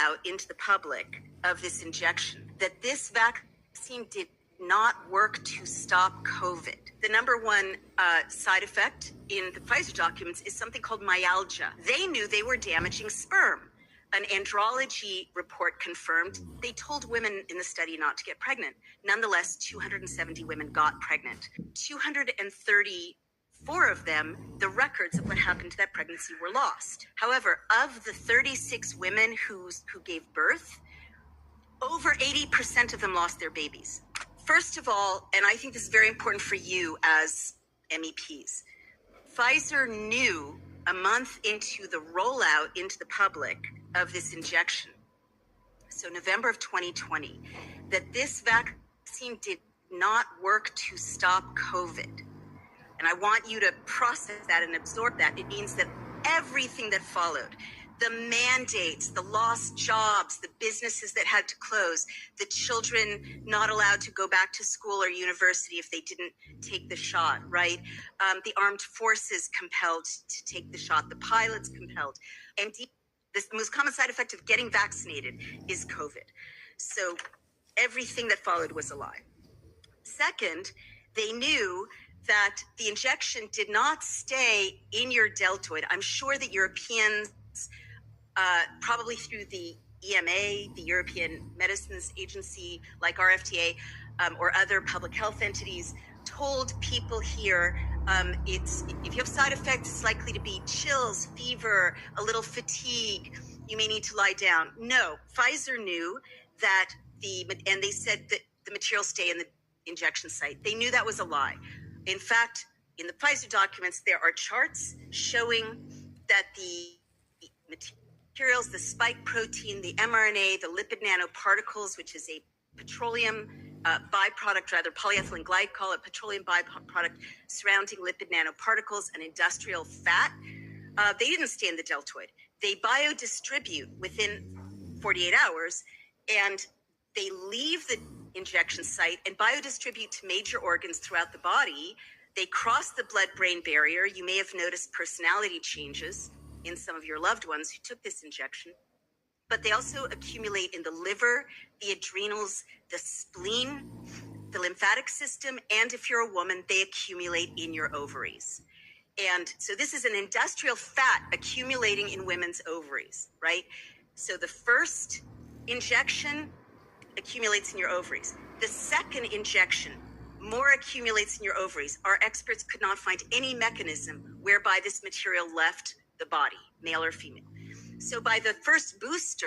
rollout into the public of this injection, that this vaccine did not work to stop COVID. The number one side effect in the Pfizer documents is something called myalgia. They knew they were damaging sperm. An andrology report confirmed they told women in the study not to get pregnant. Nonetheless, 270 women got pregnant. 234 of them, the records of what happened to that pregnancy were lost. However, of the 36 women who gave birth, over 80% of them lost their babies. First of all, and I think this is very important for you as MEPs, Pfizer knew a month into the rollout into the public of this injection, so November of 2020, that this vaccine did not work to stop COVID. And I want you to process that and absorb that. It means that everything that followed, the mandates, the lost jobs, the businesses that had to close, the children not allowed to go back to school or university if they didn't take the shot, right? The armed forces compelled to take the shot, the pilots compelled. And the most common side effect of getting vaccinated is COVID. So everything that followed was a lie. Second, they knew that the injection did not stay in your deltoid. I'm sure that Europeans, probably through the EMA, the European Medicines Agency, like our FDA, or other public health entities, told people here, if you have side effects, it's likely to be chills, fever, a little fatigue. You may need to lie down. No, Pfizer knew that and they said that the materials stay in the injection site. They knew that was a lie. In fact, in the Pfizer documents, there are charts showing that the materials, the spike protein, the mRNA, the lipid nanoparticles, which is a petroleum byproduct, rather polyethylene glycol, a petroleum byproduct surrounding lipid nanoparticles and industrial fat, they didn't stay in the deltoid. They biodistribute within 48 hours, and they leave the injection site and biodistribute to major organs throughout the body. They cross the blood-brain barrier. You may have noticed personality changes in some of your loved ones who took this injection, but they also accumulate in the liver, the adrenals, the spleen, the lymphatic system, and if you're a woman, they accumulate in your ovaries. And so this is an industrial fat accumulating in women's ovaries, right? So the first injection accumulates in your ovaries. The second injection, more accumulates in your ovaries. Our experts could not find any mechanism whereby this material left the body, male or female. So by the first booster,